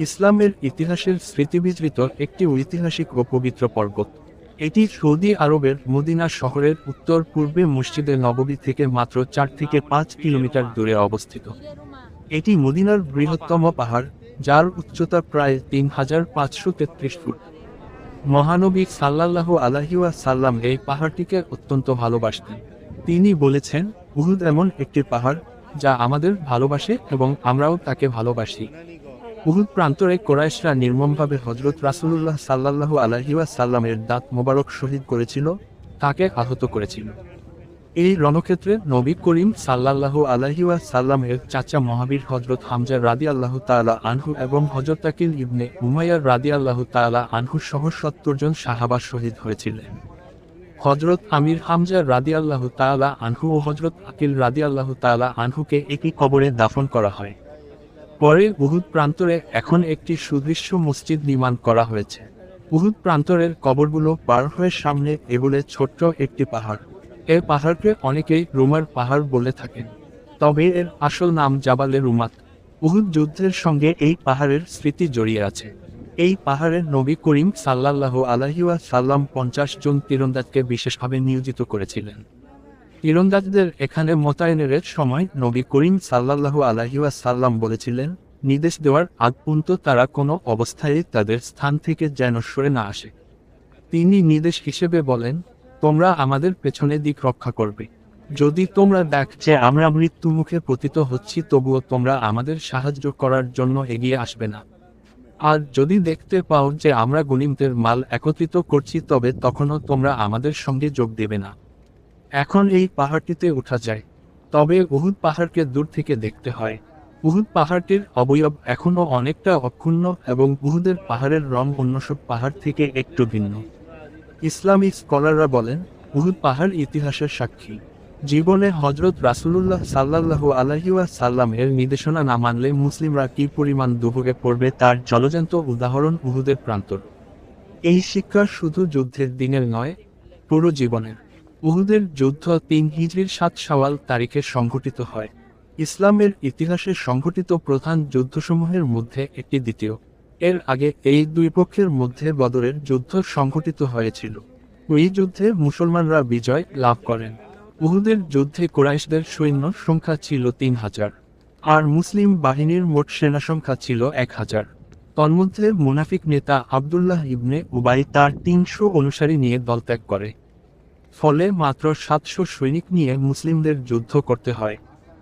ইসলামের ইতিহাসের স্মৃতিবিজড়িত একটি ঐতিহাসিক ও পবিত্র পর্বত। এটি সৌদি আরবের মদিনা শহরের উত্তর পূর্বে মসজিদে নববী থেকে মাত্র 4 থেকে 5 কিলোমিটার দূরে অবস্থিত। এটি মদিনার বৃহত্তম পাহাড়, যার উচ্চতা প্রায় 3533 ফুট। মহানবী সাল্লাল্লাহু আলাইহি ওয়াসাল্লাম এই পাহাড়টিকে অত্যন্ত ভালোবাসতেন। তিনি বলেছেন, উহুদ এমন একটি পাহাড় যা আমাদের ভালোবাসে এবং আমরাও তাকে ভালোবাসি। উহুদ প্রান্তরে কোরাইশরা নির্মমভাবে হযরত রাসূলুল্লাহ সাল্লাল্লাহু আলাইহি ওয়াসাল্লামের দাঁত মোবারক শহীদ করেছিল, তাকে আহত করেছিল। এই রণক্ষেত্রে নবী করিম সাল্লাল্লাহু আলাইহি ওয়াসাল্লামের চাচা মহাবীর হযরত হামজা রাদিয়াল্লাহু তাআলা আনহু এবং হযরত আকিল ইবনে উমাইয়া রাদিয়াল্লাহু তাআলা আনহু সহ ৭০ জন সাহাবা শহীদ হয়েছিলেন। হযরত আমির হামজা রাদিয়াল্লাহু তাআলা আনহু ও হযরত আকিল রাদিয়াল্লাহু তাআলা আনহুকে একই কবরে দাফন করা হয়। পরে উহুদ প্রান্তরে এখন একটি সুদৃশ্য মসজিদ নির্মাণ করা হয়েছে। উহুদ প্রান্তরের কবরগুলো পার হয়ে সামনে এগুলো ছোট্ট একটি পাহাড়। এই পাহাড়কে অনেকেই রুমার পাহাড় বলে থাকেন, তবে এর আসল নাম জাবালে রুমাত। উহুদ যুদ্ধের সঙ্গে এই পাহাড়ের স্মৃতি জড়িয়ে আছে। এই পাহাড়ের নবী করিম সাল্লাল্লাহু আলাইহি ওয়াসাল্লাম 50 জন তীরন্দাজকে বিশেষভাবে নিয়োজিত করেছিলেন। তীরন্দাজদের এখানে মোতায়েনের সময় নবী করিম সাল্লাল্লাহু আলাইহি ওয়াসাল্লাম বলেছিলেন, নির্দেশ দেওয়ার আগ পর্যন্ত তারা কোনো অবস্থায় তাদের স্থান থেকে যেন সরে না আসে। তিনি নির্দেশ হিসেবে বলেন, তোমরা আমাদের পেছনে দিক রক্ষা করবে। যদি তোমরা দেখো যে আমরা মৃত্যুমুখে পতিত হচ্ছি, তবুও তোমরা আমাদের সাহায্য করার জন্য এগিয়ে আসবে না। আর যদি দেখতে পাও যে আমরা গনিমতের মাল একত্রিত করছি, তবে তখনও তোমরা আমাদের সঙ্গে যোগ দেবে না। এখন এই পাহাড়টিতে ওঠা যায়, তবে উহুদ পাহাড়কে দূর থেকে দেখতে হয়। উহুদ পাহাড়টির অবয়ব এখনও অনেকটা অক্ষুণ্ণ এবং উহুদের পাহাড়ের রং অন্য সব পাহাড় থেকে একটু ভিন্ন। ইসলামিক স্কলাররা বলেন, উহুদ পাহাড় ইতিহাসের সাক্ষী। জীবনে হযরত রাসূলুল্লাহ সাল্লাল্লাহু আলাইহি ওয়াসাল্লামের নির্দেশনা না মানলে মুসলিমরা কি পরিমাণ দুর্ভোগে পড়বে তার জলজ্যান্ত উদাহরণ উহুদের প্রান্তর। এই শিক্ষা শুধু যুদ্ধের দিনের নয়, পুরো জীবনের। উহুদের যুদ্ধ ৩ হিজরির ৭ শাওয়াল তারিখে সংঘটিত হয়। ইসলামের ইতিহাসে সংঘটিত প্রধান যুদ্ধসমূহের মধ্যে একটি দ্বিতীয়। এর আগে এই দুই পক্ষের মধ্যে বদরের যুদ্ধ সংঘটিত হয়েছিল। ওই যুদ্ধে মুসলমানরা বিজয় লাভ করেন। উহুদের যুদ্ধে কুরাইশদের সৈন্য সংখ্যা ছিল ৩,০০০, আর মুসলিম বাহিনীর মোট সেনা সংখ্যা ছিল ১,০০০। তন্মধ্যে মুনাফিক নেতা আবদুল্লাহ ইবনে উবাই তার ৩০০ অনুসারী নিয়ে দলত্যাগ করে। ফলে মাত্র ৭০০ সৈনিক নিয়ে মুসলিমদের যুদ্ধ করতে হয়।